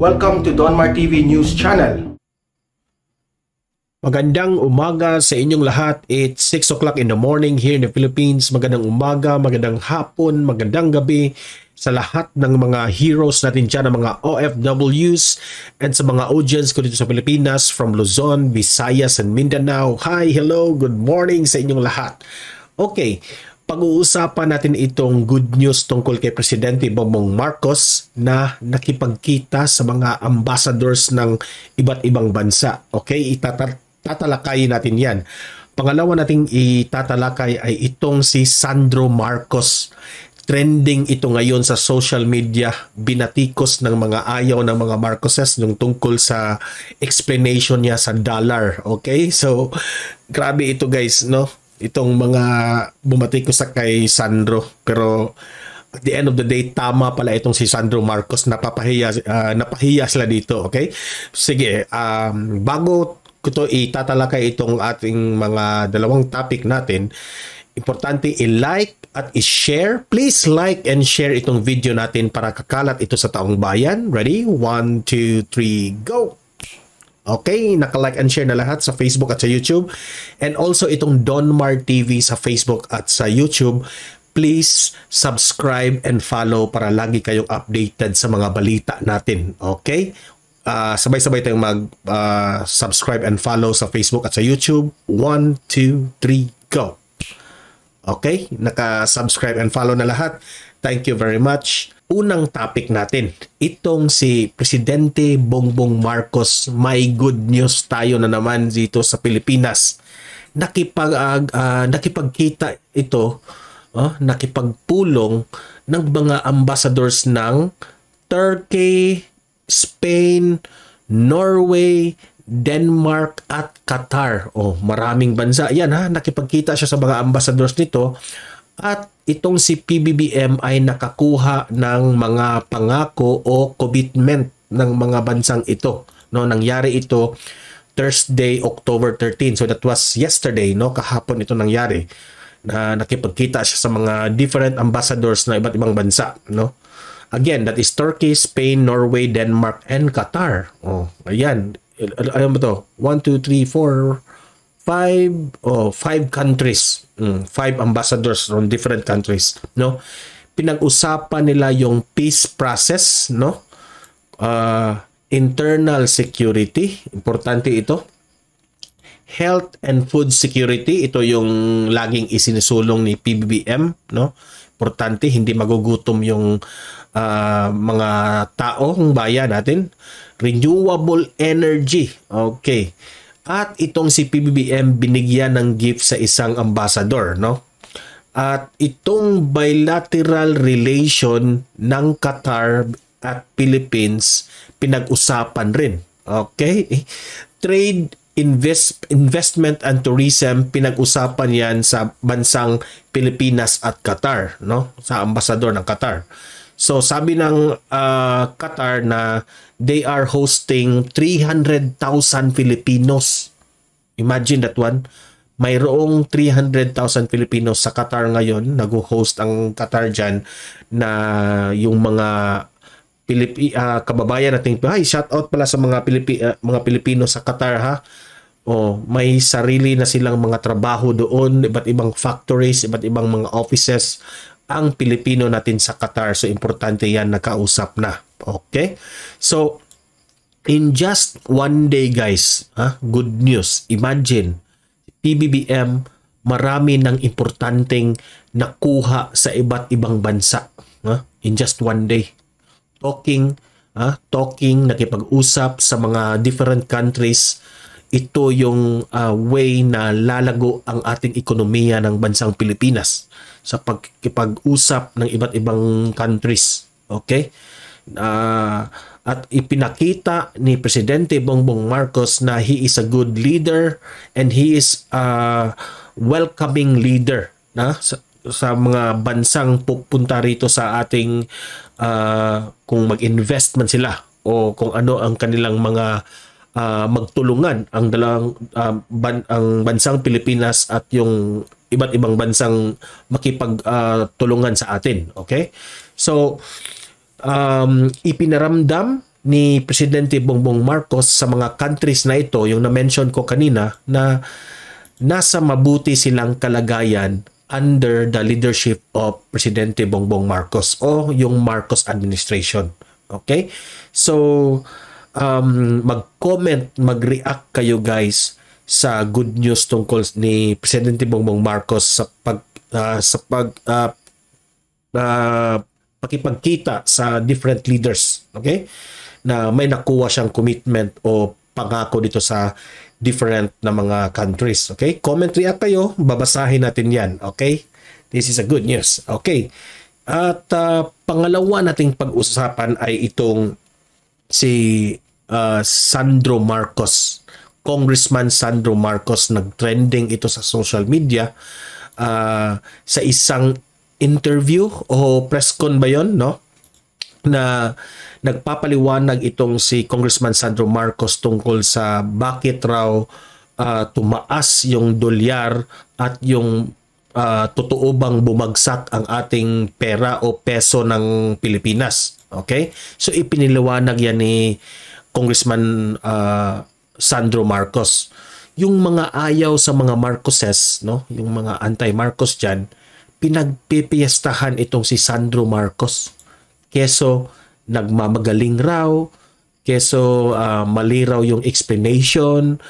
Welcome to Donmar TV News Channel. Magandang umaga sa inyong lahat. It's 6 o'clock in the morning here in the Philippines. Magandang umaga, magandang hapon, magandang gabi sa lahat ng mga heroes natin dyan, ng mga OFWs and sa mga audience ko dito sa Pilipinas from Luzon, Visayas, and Mindanao. Hi, hello, good morning sa inyong lahat. Okay, pag-uusapan natin itong good news tungkol kay Presidente Bongbong Marcos na nakipagkita sa mga ambassadors ng iba't ibang bansa. Okay, tatalakayin natin yan. Pangalawa nating itatalakay ay itong si Sandro Marcos. Trending ito ngayon sa social media, binatikos ng mga ayaw ng mga Marcoses nung tungkol sa explanation niya sa dollar. Okay, so grabe ito guys, no? Itong mga bumatikos sa kay Sandro, pero at the end of the day, tama pala itong si Sandro Marcos. Napahiya sila dito. Okay, sige, bago ko to itatalakay itong ating mga dalawang topic natin, importante i-like at i-share. Please like and share itong video natin para kakalat ito sa taong bayan. Ready? 1, 2, 3, go! Okay, naka-like and share na lahat sa Facebook at sa YouTube. And also itong Donmar TV sa Facebook at sa YouTube. Please subscribe and follow para lagi kayong updated sa mga balita natin. Okay? Sabay-sabay tayong mag-subscribe and follow sa Facebook at sa YouTube. 1, 2, 3, go! Okay, naka-subscribe and follow na lahat. Thank you very much. Unang topic natin, itong si Presidente Bongbong Marcos. May good news tayo na naman dito sa Pilipinas. Nakipagkita ito, nakipagpulong ng mga ambassadors ng Turkey, Spain, Norway, Denmark at Qatar. Maraming bansa. Yan nakipagkita siya sa mga ambassadors nito. At itong si PBBM ay nakakuha ng mga pangako o commitment ng mga bansang ito. No, nangyari ito Thursday, October 13. So that was yesterday, no? Kahapon ito nangyari. Na nakipagkita siya sa mga different ambassadors na iba't ibang bansa, no? Again, that is Turkey, Spain, Norway, Denmark, and Qatar. Ayan. Alam mo to? 1, 2, 3, 4, 5 countries. 5 ambassadors from different countries, no? Pinag-usapan nila yung peace process, no? Internal security, importante ito. Health and food security, ito yung laging isinusulong ni PBBM, no? Importante, hindi magugutom yung mga tao, ng bayan natin. Renewable energy, okay. At itong si PBBM binigyan ng gift sa isang ambassador, no? At itong bilateral relation ng Qatar at Philippines pinag-usapan rin. Okay? Trade, investment and tourism, pinag-usapan yan sa bansang Pilipinas at Qatar, no? Sa ambassador ng Qatar. So sabi ng Qatar na they are hosting 300,000 Filipinos. Imagine that one. Mayroong 300,000 Filipinos sa Qatar ngayon. Nag-host ang Qatar dyan na yung mga kababayan natin. Ay, shout out pala sa mga Pilipino sa Qatar, ha. May sarili na silang mga trabaho doon, iba't ibang factories, iba't ibang mga offices ang Pilipino natin sa Qatar. So importante yan, nakausap na. Okay? So in just one day guys, good news. Imagine, PBBM marami ng importanteng nakuha sa iba't ibang bansa. In just one day. Talking, nakipag-usap sa mga different countries. Ito yung way na lalago ang ating ekonomiya ng bansang Pilipinas sa pagkipag-usap ng iba't ibang countries. Okay? At ipinakita ni Presidente Bongbong Marcos na he is a good leader and he is a welcoming leader sa mga bansang pupunta rito sa ating kung mag-invest man sila o kung ano ang kanilang mga magtulungan ang ang bansang Pilipinas at yung iba't ibang bansang makipagtulungan sa atin. Okay? So, ipinaramdam ni Presidente Bongbong Marcos sa mga countries na ito, yung na-mention ko kanina, na nasa mabuti silang kalagayan under the leadership of Presidente Bongbong Marcos o yung Marcos administration. Okay? So, mag-comment, mag-react kayo guys sa good news tungkol ni Presidente Bongbong Marcos sa pakipagkita sa different leaders, okay? Na may nakuha siyang commitment o pangako dito sa different na mga countries, okay? Comment, react kayo, babasahin natin 'yan, okay? This is a good news, okay? At pangalawa nating pag-usapan ay itong si Sandro Marcos. Congressman Sandro Marcos, nag-trending ito sa social media sa isang interview o press con ba yun, no? Na nagpapaliwanag itong si Congressman Sandro Marcos tungkol sa bakit raw tumaas yung dolyar at yung totoo bang bumagsak ang ating pera o peso ng Pilipinas. Okay? So ipiniliwanag yan ni Congressman Sandro Marcos. Yung mga ayaw sa mga Marcoses, no? Yung mga anti-Marcos dyan, pinagpipiestahan itong si Sandro Marcos. Keso nagmamagaling raw, keso mali raw yung explanation,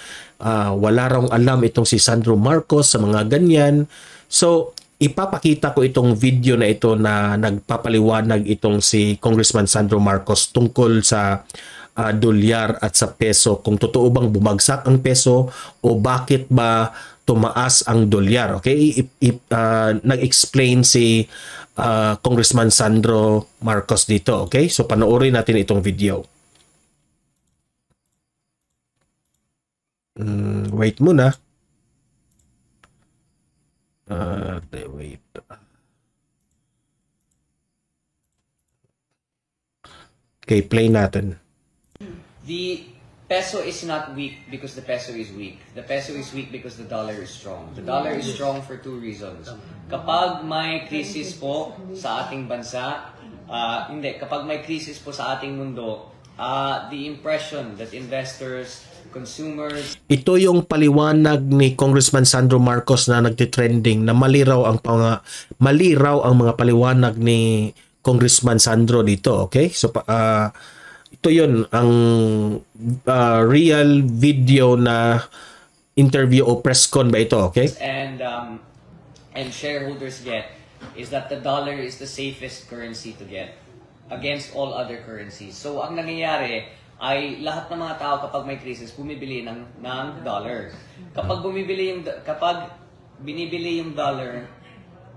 wala raw alam itong si Sandro Marcos sa mga ganyan. So, ipapakita ko itong video na ito na nagpapaliwanag itong si Congressman Sandro Marcos tungkol sa dolyar at sa peso, kung totoo bang bumagsak ang peso o bakit ba tumaas ang dolyar. Okay? Nag-explain si Congressman Sandro Marcos dito. Okay? So panoorin natin itong video. Wait muna. Wait. Okay, play natin. The peso is not weak because the peso is weak. The peso is weak because the dollar is strong. The dollar is strong for two reasons. Kapag may krisis po sa ating bansa, kapag may krisis po sa ating mundo, the impression that investors, consumers... Ito yung paliwanag ni Congressman Sandro Marcos na nagtitrending na mali raw ang mga paliwanag ni Congressman Sandro dito. Okay? So, ito yun, ang real video na interview o press con ba ito, okay? And shareholders get is that the dollar is the safest currency to get against all other currencies. So, ang nangyayari ay lahat ng mga tao kapag may crisis, bumibili ng dollar. Kapag binibili yung dollar,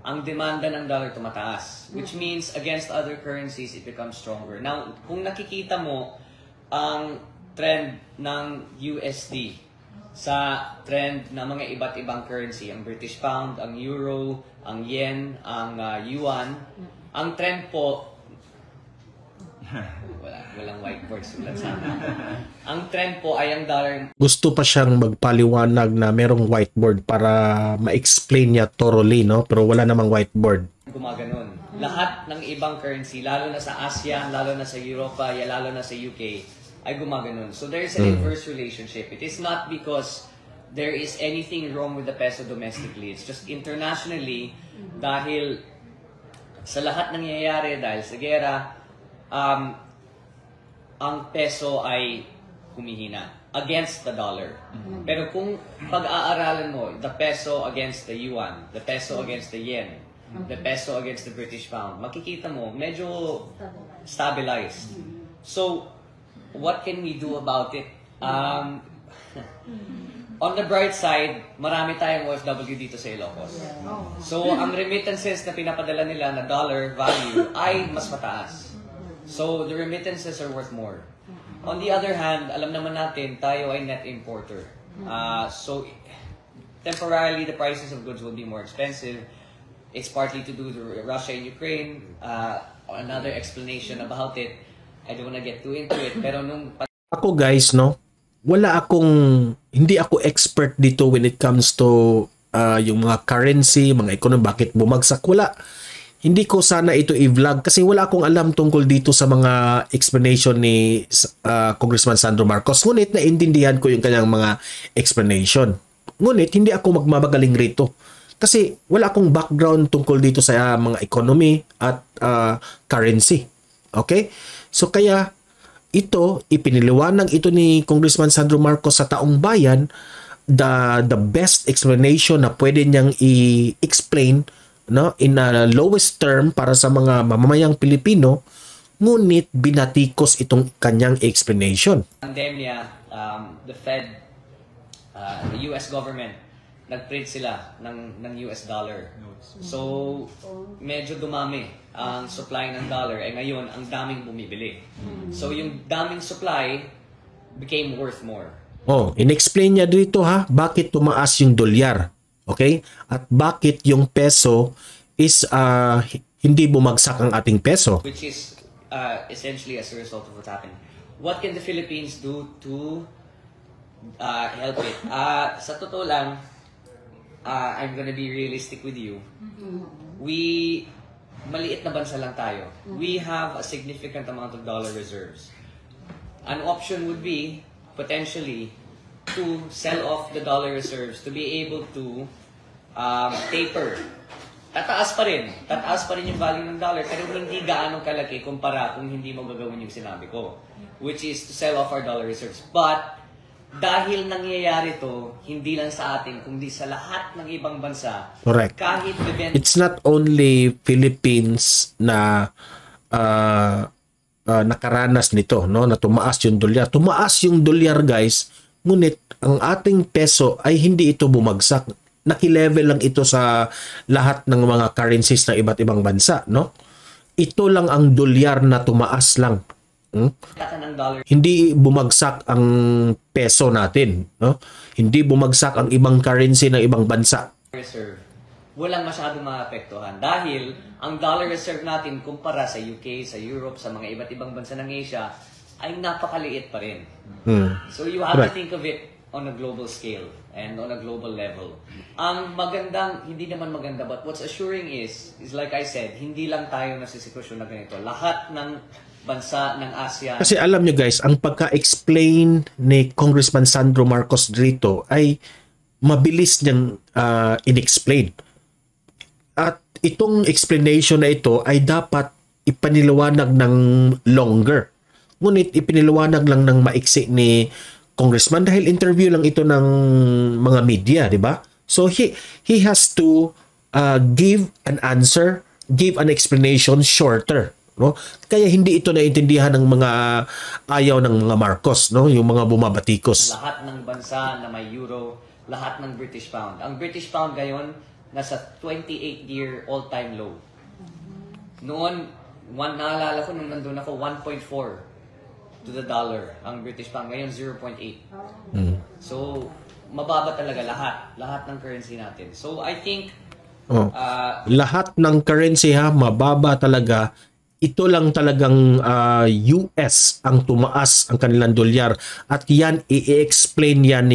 ang demanda ng dollar tumataas, which means against other currencies, it becomes stronger. Now, kung nakikita mo ang trend ng USD sa trend ng mga iba't ibang currency, ang British Pound, ang Euro, ang Yen, ang Yuan, ang trend po, walang whiteboard sulat sa akin. Ang trend po ay ang dollar. Gusto pa siyang magpaliwanag na merong whiteboard para ma-explain niya thoroughly, no? Pero wala namang whiteboard. Gumaganon. Lahat ng ibang currency, lalo na sa ASEAN, lalo na sa Europa, lalo na sa UK, ay gumaganon. So there is an inverse relationship. It is not because there is anything wrong with the peso domestically. It's just internationally, dahil sa lahat nangyayari, dahil sa gera, ang peso ay humihina against the dollar. Pero kung pag-aaralan mo, the peso against the yuan, the peso against the yen, the peso against the British pound, makikita mo, medyo stabilized. So, what can we do about it? On the bright side, marami tayong OFW dito sa Ilocos. So, ang remittances na pinapadala nila na dollar value ay mas mataas. So, the remittances are worth more. On the other hand, alam naman natin, tayo ay net importer. So, temporarily, the prices of goods will be more expensive. It's partly to do with Russia and Ukraine. Another explanation about it, I don't wanna get too into it, pero nung... Ako guys, no? Hindi ako expert dito when it comes to yung mga currency, mga economy, bakit bumagsak, wala. hindi ko sana ito i-vlog kasi wala akong alam tungkol dito sa mga explanation ni Congressman Sandro Marcos. Ngunit naintindihan ko yung kanyang mga explanation. Ngunit hindi ako magmamagaling rito kasi wala akong background tungkol dito sa mga economy at currency. Okay? So kaya ito, ipiniliwanag ito ni Congressman Sandro Marcos sa taong bayan, the best explanation na pwede niyang i-explain, no, in a lowest term para sa mga mamamayang Pilipino, ngunit binatikos itong kanyang explanation. Pandemya, the Fed, the US government, nag-print sila ng US dollar. So, medyo dumami ang supply ng dollar. Ngayon, ang daming bumibili. So, yung daming supply became worth more. In-explain niya dito bakit tumaas yung dolyar. Okay? At bakit yung peso is hindi bumagsak ang ating peso. Which is essentially as a result of what happened. What can the Philippines do to help it? Sa totoo lang, I'm gonna be realistic with you. Maliit na bansa lang tayo. We have a significant amount of dollar reserves. An option would be, potentially, to sell off the dollar reserves to be able to taper. Tataas pa rin yung value ng dollar pero hindi gaano kalaki kumpara kung hindi mo gagawin yung sinabi ko, which is to sell off our dollar reserves. But dahil nangyayari to hindi lang sa atin kundi sa lahat ng ibang bansa. Correct. Kahit it's not only Philippines na nakaranas nito, no, na tumaas yung dolyar guys. Ngunit ang ating peso ay hindi ito bumagsak. Naki-level lang ito sa lahat ng mga currencies ng iba't ibang bansa, no? Ito lang ang dolyar na tumaas lang. Hindi bumagsak ang peso natin, no? Hindi bumagsak ang ibang currency ng ibang bansa. Reserve, walang masyadong maapektuhan dahil ang dollar reserve natin kumpara sa UK, sa Europe, sa mga iba't ibang bansa ng Asia ay napakaliit pa rin. So you have to think of it on a global scale and on a global level. Ang magandang, hindi naman maganda, but what's assuring is like I said, hindi lang tayo nasa sitwasyon na ganito. Lahat ng bansa ng Asia. Kasi alam nyo guys, ang pagka-explain ni Congressman Sandro Marcos dito ay mabilis niyang in-explain. At itong explanation na ito ay dapat ipaniliwanag ng longer. Ngunit ipiniliwanag lang ng maiksi ni Congressman dahil interview lang ito ng mga media, di ba? So he has to give an answer, give an explanation shorter, no? Kaya hindi ito naintindihan ng mga ayaw ng mga Marcos, no? Yung mga bumabatikos. Lahat ng bansa na may euro, lahat ng British pound. Ang British pound ngayon nasa 28-year all-time low. Noon, naalala ko nung nandun ako, 1.4 to the dollar ang British pound. Ngayon 0.8. So mababa talaga lahat ng currency natin. So I think lahat ng currency mababa talaga. Ito lang talagang US ang tumaas ang kanilang dolyar at yan i-explain yan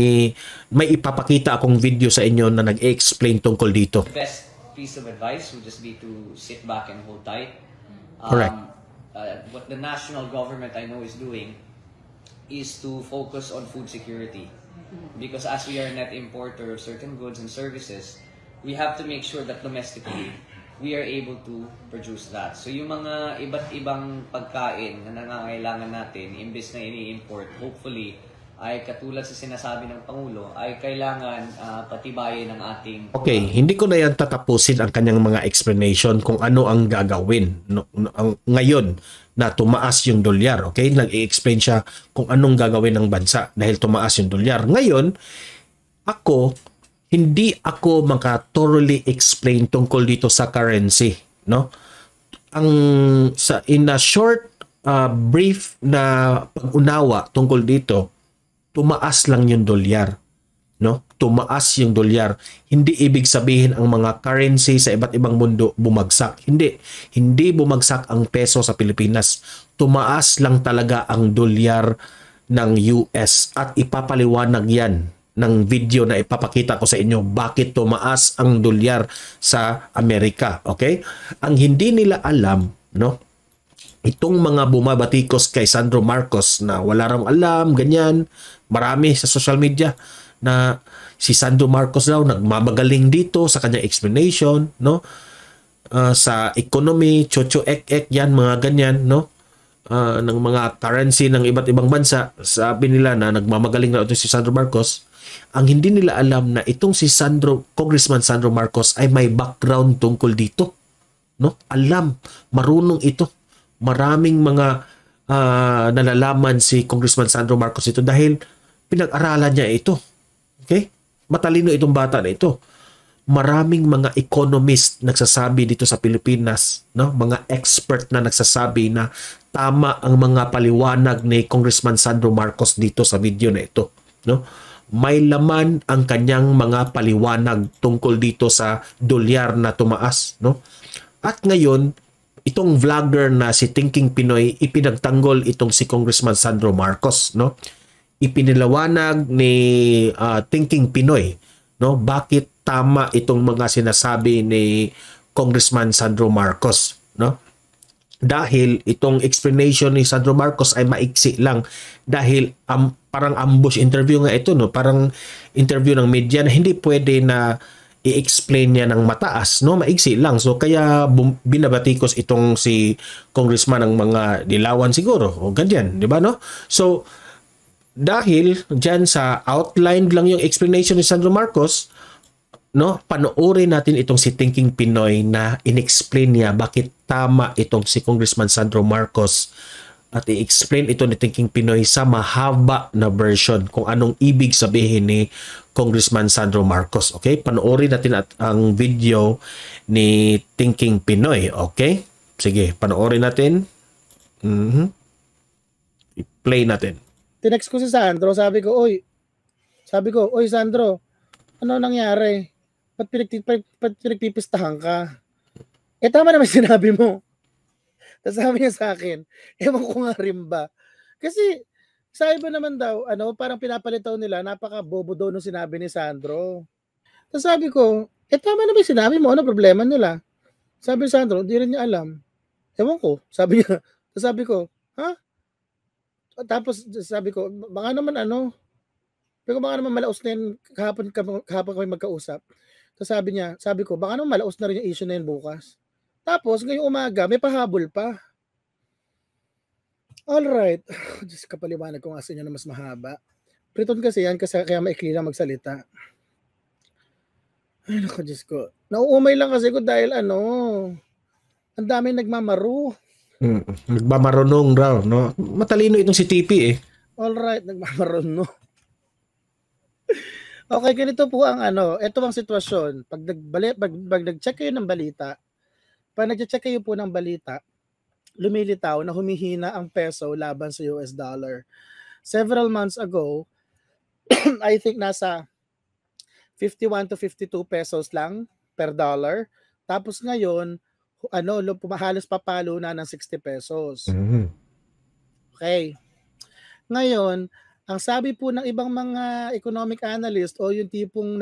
may ipapakita akong video sa inyo na nag-explain tungkol dito. The best piece of advice would just be to sit back and hold tight. Correct. What the national government I know is doing is to focus on food security. Because as we are a net importer of certain goods and services, we have to make sure that domestically, we are able to produce that. So yung mga iba't ibang pagkain na nangangailangan natin, imbes na ini-import, hopefully, ay katulad sa sinasabi ng Pangulo, ay kailangan patibayin ng ating... Okay, hindi ko na yan tatapusin ang kanyang mga explanation kung ano ang gagawin ngayon na tumaas yung dolyar. Okay, nag-i-explain siya kung anong gagawin ng bansa dahil tumaas yung dolyar. Ngayon, hindi ako maka-thoroughly explain tungkol dito sa currency, no? In a short brief na pag-unawa tungkol dito, tumaas lang yung dolyar, no? Tumaas yung dolyar. Hindi ibig sabihin ang mga currency sa iba't ibang mundo bumagsak. Hindi bumagsak ang peso sa Pilipinas. Tumaas lang talaga ang dolyar ng US at ipapaliwanag yan ng video na ipapakita ko sa inyo bakit tumaas ang dolyar sa Amerika. Okay? Ang hindi nila alam, no? Itong mga bumabatikos kay Sandro Marcos na wala raw alam, ganyan, marami sa social media na si Sandro Marcos daw nagmamagaling dito sa kanyang explanation, no? Sa economy, chocho ek yan, mga ganyan, no? Ng mga currency ng iba't ibang bansa, sabi nila na nagmamagaling na ito si Sandro Marcos. Ang hindi nila alam na itong si Congressman Sandro Marcos ay may background tungkol dito, no? Alam, marunong ito. Maraming mga nalalaman si Congressman Sandro Marcos ito dahil pinag-aralan niya ito. Okay? Matalino itong bata na ito. Maraming mga economist nagsasabi dito sa Pilipinas, no? Mga expert na nagsasabi na tama ang mga paliwanag ni Congressman Sandro Marcos dito sa video na ito, no? May laman ang kanyang mga paliwanag tungkol dito sa dolyar na tumaas, no? At ngayon, itong vlogger na si Thinking Pinoy, ipinagtanggol itong si Congressman Sandro Marcos, no? Ipinilawanag ni Thinking Pinoy, no? Bakit tama itong mga sinasabi ni Congressman Sandro Marcos, no? Dahil itong explanation ni Sandro Marcos ay maiksi lang dahil parang ambush interview nga ito, no? Parang interview ng media na hindi pwede na i-explain niya ng mataas, no? Maiksi lang. So kaya binabatikos itong si congressman ng mga dilawan siguro o ganyan, di ba, no? So dahil diyan sa outline lang yung explanation ni Sandro Marcos, no? Panoorin natin itong si Thinking Pinoy na inexplain niya bakit tama itong si Congressman Sandro Marcos at i-explain ito ni Thinking Pinoy sa mahaba na version kung anong ibig sabihin ni Congressman Sandro Marcos. Okay? Panoorin natin ang video ni Thinking Pinoy. Okay? Sige, panoorin natin. I-play natin. Tinext ko si Sandro, sabi ko, oy Sandro, ano nangyari? Ba't pinagpipistahan ka? Tama naman sinabi mo. Tapos sabi niya sa akin, ewan ko nga rin ba. Kasi sa iba naman daw, parang pinapalitaw nila, napaka-bobo daw nung sinabi ni Sandro. Tapos sabi ko, tama naman sinabi mo, ano problema nila? Sabi ni Sandro, hindi rin niya alam. Ewan ko, sabi niya. Tapos sabi ko, ha? Tapos sabi ko, baka naman pero baka naman malaos na yun, kahapon kami magkausap. Tapos sabi ko, baka naman malaos na rin yung issue na yun bukas. Tapos, ngayong umaga, may pahabol pa. Alright. Diyos, kapaliwanag ko nga sa inyo na mas mahaba. Priton kasi yan, kaya maikli lang magsalita. Ay, naku, Diyos ko. Nauumay lang kasi ko dahil ang dami nagmamaro. Nagmamarunong raw, no? Matalino itong si TP eh. Alright, nagmamarono. Okay, ganito po ang ito ang sitwasyon. Pag nag-check kayo ng balita, lumilitaw na humihina ang peso laban sa US dollar. Several months ago, I think nasa 51 to 52 pesos lang per dollar. Tapos ngayon, halos papalo na ng 60 pesos. Okay. Ngayon, ang sabi po ng ibang mga economic analyst o yung tipong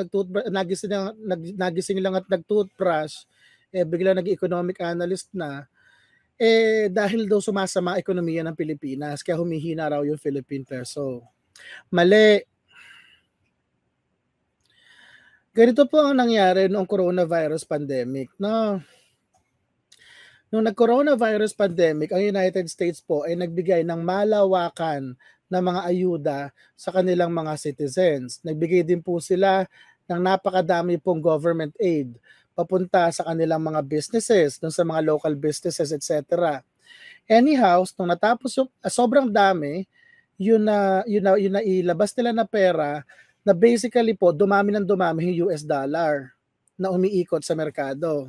nagising lang at nag-toothbrush, bigla nag-economic analyst na, dahil daw sumasama ang ekonomiya ng Pilipinas, kaya humihina raw yung Philippine peso. Mali. Ganito po ang nangyari noong coronavirus pandemic, no? Noong nag-coronavirus pandemic, ang United States po ay nagbigay ng malawakan na mga ayuda sa kanilang mga citizens. Nagbigay din po sila ng napakadami pong government aid papunta sa kanilang mga businesses, dun sa mga local businesses, etc. Anyhow, nung natapos yung sobrang dami, yun na ilabas nila na pera na basically po dumami yung US dollar na umiikot sa merkado.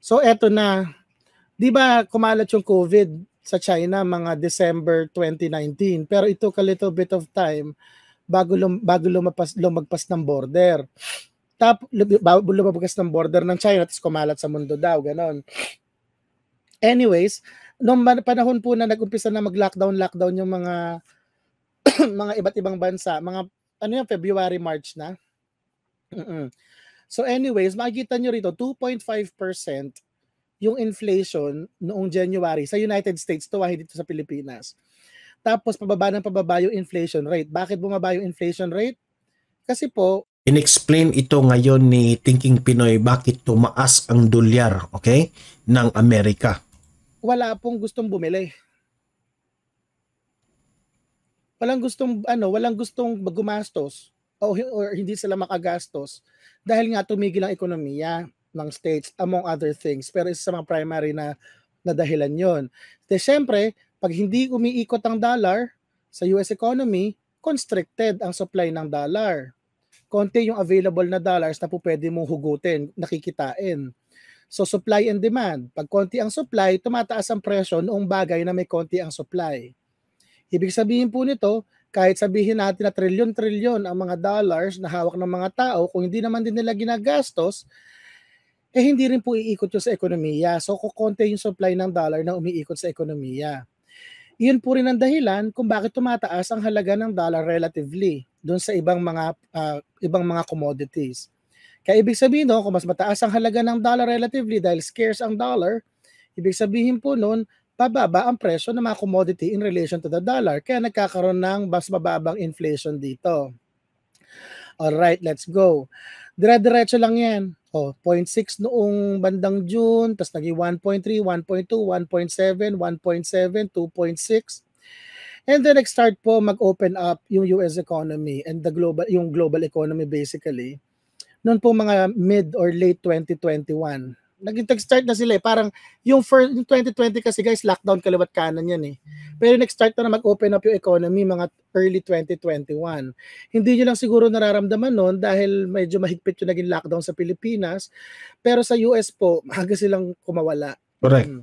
So eto na, di ba kumalat yung COVID sa China mga December 2019, pero it took a little bit of time bago lumagpas ng border. Lumabas ng border ng China at kumalat sa mundo daw, ganon. Anyways, nung panahon po na nag-umpisa na mag-lockdown yung mga mga iba't ibang bansa, mga ano yan, February, March na. So anyways, makikita nyo rito, 2.5% yung inflation noong January sa United States to, hindi dito sa Pilipinas. Tapos pababa ng pababa yung inflation rate. Bakit bumaba yung inflation rate? Kasi po, in-explain ito ngayon ni Thinking Pinoy bakit tumaas ang dolyar, okay, ng Amerika. Wala pong gustong bumili. Walang gustong gumastos or hindi sila makagastos dahil nga tumigil ang ekonomiya ng states among other things. Pero isa sa mga primary na dahilan yon. De syempre, pag hindi umiikot ang dollar sa US economy, constricted ang supply ng dollar. Konti yung available na dollars na po pwede mong hugutin, nakikitain. So supply and demand. Pag konti ang supply, tumataas ang presyo noong bagay na may konti ang supply. Ibig sabihin po nito, kahit sabihin natin na trilyon-trilyon ang mga dollars na hawak ng mga tao, kung hindi naman din nila ginagastos, hindi rin po iikot yun sa ekonomiya. So kukonti yung supply ng dollar na umiikot sa ekonomiya. Iyon po rin ang dahilan kung bakit tumataas ang halaga ng dollar relatively doon sa ibang mga commodities. Kaya ibig sabihin kung mas mataas ang halaga ng dollar relatively dahil scarce ang dollar, ibig sabihin po noon, bababa ang presyo ng mga commodity in relation to the dollar. Kaya nagkakaroon ng mas mababang inflation dito. Alright, let's go. Dire-diretso lang yan. 0.6 noong bandang June, tapos naging 1.3, 1.2, 1.7, 1.7, 2.6. And then nag-start po mag-open up yung US economy and yung global economy basically. Noon po mga mid or late 2021. Nag-start na sila parang yung 2020 kasi guys, lockdown kaliwat kanan yan Pero nag-start na mag-open up yung economy mga early 2021. Hindi nyo lang siguro nararamdaman noon dahil medyo mahigpit yung naging lockdown sa Pilipinas. Pero sa US po, maaga silang kumawala. Correct.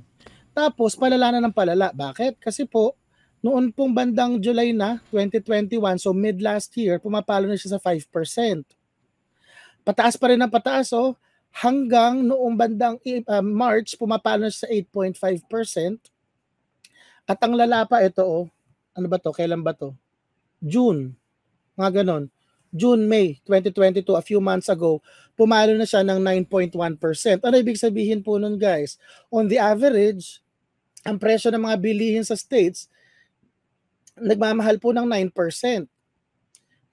Tapos palala na ng palala. Bakit? Kasi po, noon pong bandang July na, 2021, so mid last year, pumapalo na siya sa 5%. Pataas pa rin ang pataas hanggang noong bandang March, pumapalo na siya sa 8.5%. At ang lala pa ito, ano ba to? Kailan ba to? June. Mga ganon. June, May 2022, a few months ago, pumalo na siya ng 9.1%. Ano ibig sabihin po nun guys? On the average, ang presyo ng mga bilihin sa states, nagmamahal po ng 9%.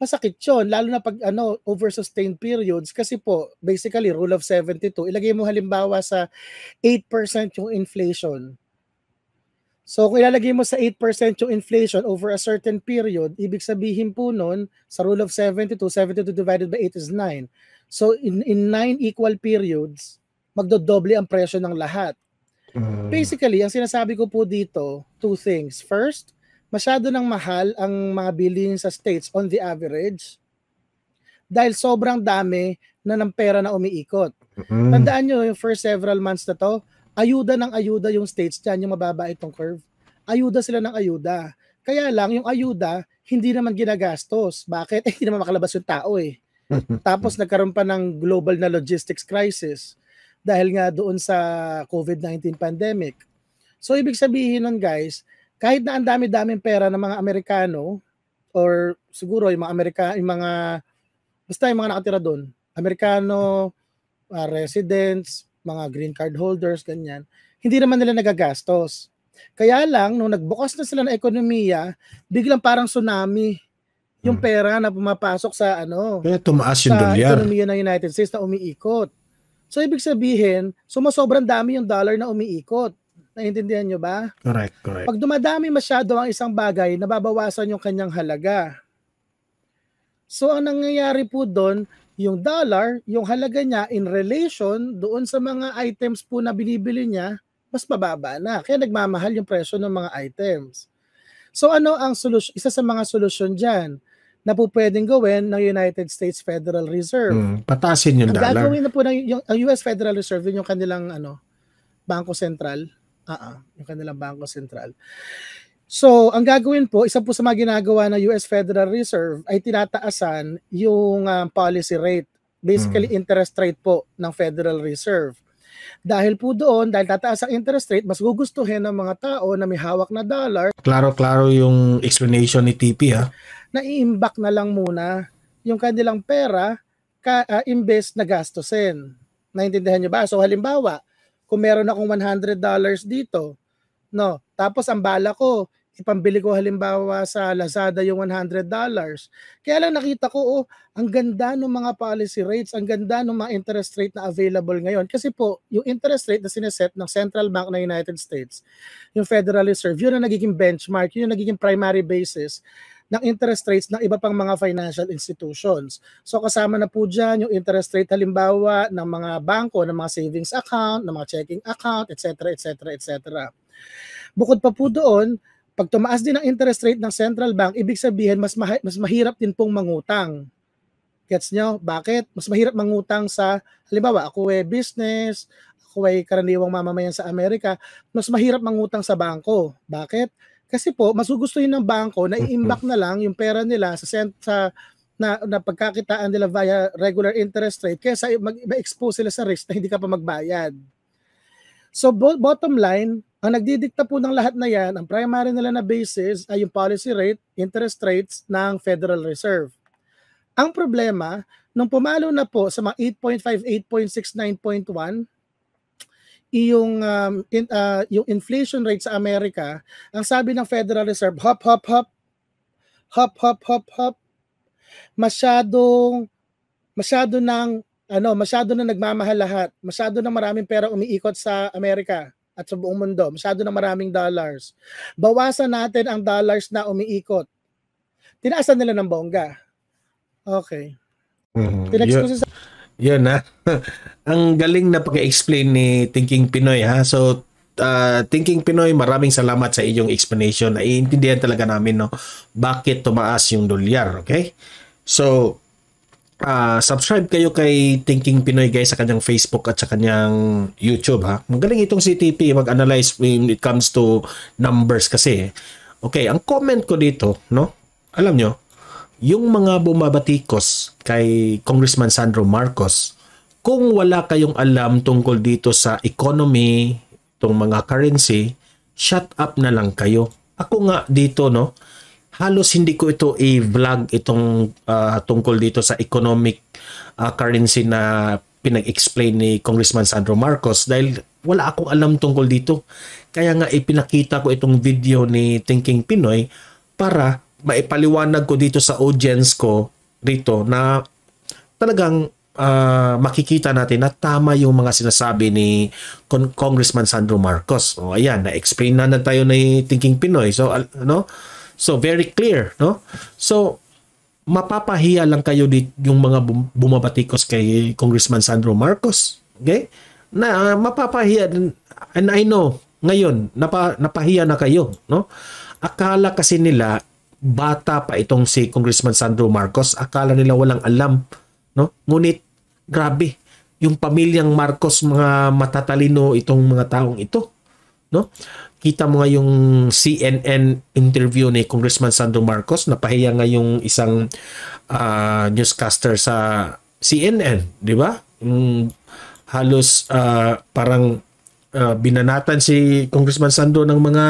Masakit yun, lalo na pag over sustained periods kasi po, basically, rule of 72, ilagay mo halimbawa sa 8% yung inflation. So kung ilalagay mo sa 8% yung inflation over a certain period, ibig sabihin po nun, sa rule of 72, 72 divided by 8 is 9. So in 9 equal periods, magdodoble ang presyo ng lahat. Basically, ang sinasabi ko po dito, two things. First, masyado nang mahal ang mga bilihin sa states on the average dahil sobrang dami na ng pera na umiikot. Tandaan nyo, yung first several months na to, ayuda ng ayuda yung states dyan, yung mababa itong curve. Ayuda sila ng ayuda. Kaya lang, yung ayuda, hindi naman ginagastos. Bakit? Hindi naman makalabas yung tao Tapos nagkaroon pa ng global na logistics crisis dahil nga doon sa COVID-19 pandemic. So ibig sabihin nun guys, kahit na ang dami-daming pera ng mga Amerikano or siguro yung mga basta yung mga nakatira doon, Amerikano, residents, mga green card holders, ganyan, hindi naman nila nagagastos. Kaya lang, nung nagbukas na sila ng ekonomiya, biglang parang tsunami yung pera na pumapasok sa Kaya tumaas yung dolyar. Ekonomiya ng United States na umiikot. So ibig sabihin, sobrang dami yung dollar na umiikot. Naiintindihan nyo ba? Correct. Pag dumadami masyado ang isang bagay, nababawasan yung kanyang halaga. So ang nangyayari po doon, yung dollar, yung halaga niya in relation doon sa mga items po na binibili niya, mas mababa na. Kaya nagmamahal yung presyo ng mga items. So ano ang solusyon? Isa sa mga solusyon dyan na po pwedeng gawin ng United States Federal Reserve. Patasin yung dollar. Ang gagawin na po ng US Federal Reserve, yung kanilang Bangko Sentral. Yung kanilang Bangko Sentral. So, ang gagawin po, isa po sa mga ginagawa ng US Federal Reserve ay tinataasan yung policy rate. Basically, interest rate po ng Federal Reserve. Dahil po doon, dahil tataas ang interest rate, mas gugustuhin ng mga tao na may hawak na dollar. Klaro-klaro yung explanation ni TP na i-imbak na lang muna yung kanilang pera imbes na gastusin. Naintindihan nyo ba? So halimbawa, kung meron akong $100 dito, no, tapos ang bala ko, ipambili ko halimbawa sa Lazada yung $100. Kaya lang nakita ko, ang ganda ng mga policy rates, ang ganda ng mga interest rate na available ngayon. Kasi po, yung interest rate na sineset ng Central Bank ng United States, yung Federal Reserve, yun ang nagiging benchmark, yun ang nagiging primary basis ng interest rates ng iba pang mga financial institutions. So kasama na po dyan yung interest rate halimbawa ng mga bangko, ng mga savings account, ng mga checking account, etc. etc. etc. Bukod pa po doon, pag tumaas din ang interest rate ng central bank, ibig sabihin mas mahirap din pong mangutang. Gets nyo? Bakit? Mas mahirap mangutang sa, halimbawa, ako business, ako karaniwang mamamayan sa Amerika, mas mahirap mangutang sa bangko. Bakit? Kasi po, mas gugustuhin ng bangko na i-imbak na lang yung pera nila na pagkakitaan nila via regular interest rate kaysa ma-expose sila sa risk na hindi ka pa magbayad. So bottom line, ang nagdidikta po ng lahat na yan, ang primary nila na basis ay yung policy rate, interest rates ng Federal Reserve. Ang problema, nung pumalo na po sa mga 8.5, 8.6, 9.1, yung inflation rate sa Amerika, ang sabi ng Federal Reserve, hop, masyado na nagmamahal lahat, masyado na maraming pera umiikot sa Amerika at sa buong mundo, masyado na maraming dollars. Bawasan natin ang dollars na umiikot. Tinaasan nila ng bongga. Okay. Tinex Yun ha. Ang galing na pag-explain ni Thinking Pinoy ha. So Thinking Pinoy, maraming salamat sa iyong explanation. Naiintindihan talaga namin no bakit tumaas yung dolyar, okay? So subscribe kayo kay Thinking Pinoy guys sa kanyang Facebook at sa kanyang YouTube ha. Magaling itong si TP mag-analyze when it comes to numbers kasi. Okay, ang comment ko dito, no? Alam nyo, yung mga bumabatikos kay Congressman Sandro Marcos, kung wala kayong alam tungkol dito sa economy, itong mga currency, shut up na lang kayo. Ako nga dito, no, halos hindi ko ito i-vlog itong tungkol dito sa economic currency na pinag-explain ni Congressman Sandro Marcos dahil wala akong alam tungkol dito. Kaya nga ipinakita ko itong video ni Thinking Pinoy para maipaliwanag ko dito sa audience ko dito na talagang makikita natin na tama yung mga sinasabi ni Congressman Sandro Marcos. O ayan, na-explain na tayo ni Thinking Pinoy. So so very clear, no? So mapapahiya lang kayo yung mga bumabatikos kay Congressman Sandro Marcos. Okay? Na mapapahiya and I know ngayon napahiya na kayo, no? Akala kasi nila bata pa itong si Congressman Sandro Marcos, akala nila walang alam, no? Ngunit grabe, yung pamilyang Marcos mga matatalino itong mga taong ito, no? Kita mo nga yung CNN interview ni Congressman Sandro Marcos, napahiya nga yung isang newscaster sa CNN, di ba? Halos parang binanatan si Congressman Sandro ng mga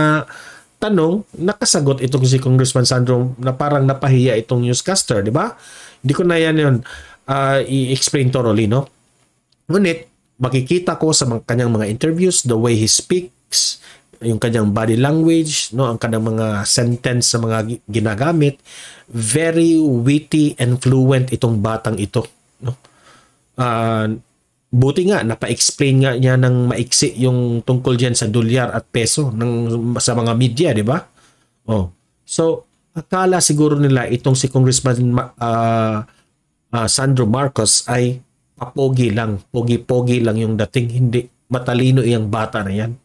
tanong, nakasagot itong si Congressman Sandro na parang napahiya itong newscaster, di ba? Hindi ko na yan i-explain thoroughly, no? Ngunit, makikita ko sa kanyang mga interviews, the way he speaks, yung kanyang body language, no, ang kanyang mga sentence sa mga ginagamit, very witty and fluent itong batang ito, no? Buti nga, napa-explain nga niya ng maiksi yung tungkol dyan sa dolyar at peso sa mga media, di ba? Oh. So, akala siguro nila itong si Congressman Sandro Marcos ay papogi lang, pogi-pogi lang yung dating, hindi matalino iyang bata na yan.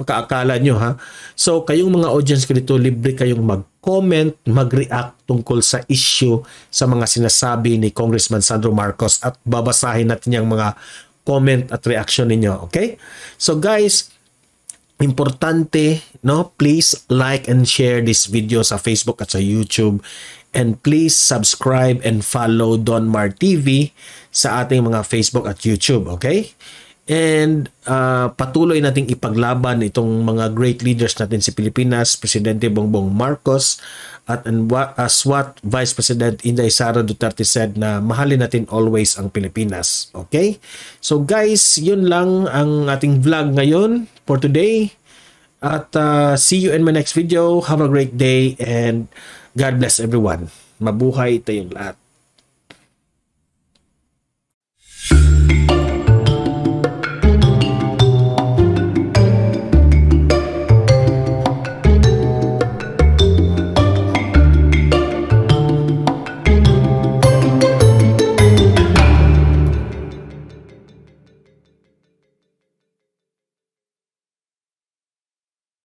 Pagkaakala nyo ha. So kayong mga audience ko dito, libre kayong mag-comment, mag-react tungkol sa issue sa mga sinasabi ni Congressman Sandro Marcos at babasahin natin yung mga comment at reaction ninyo. Okay? So guys, importante, no? Please like and share this video sa Facebook at sa YouTube. And please subscribe and follow Don Mar TV sa ating mga Facebook at YouTube. Okay? and patuloy nating ipaglaban itong mga great leaders natin si Pilipinas, Presidente Bongbong Marcos, at as what Vice President Inday Sara Duterte said, na mahalin natin always ang Pilipinas. Okay? So guys, yun lang ang ating vlog ngayon for today. At see you in my next video. Have a great day and God bless everyone. Mabuhay tayong lahat.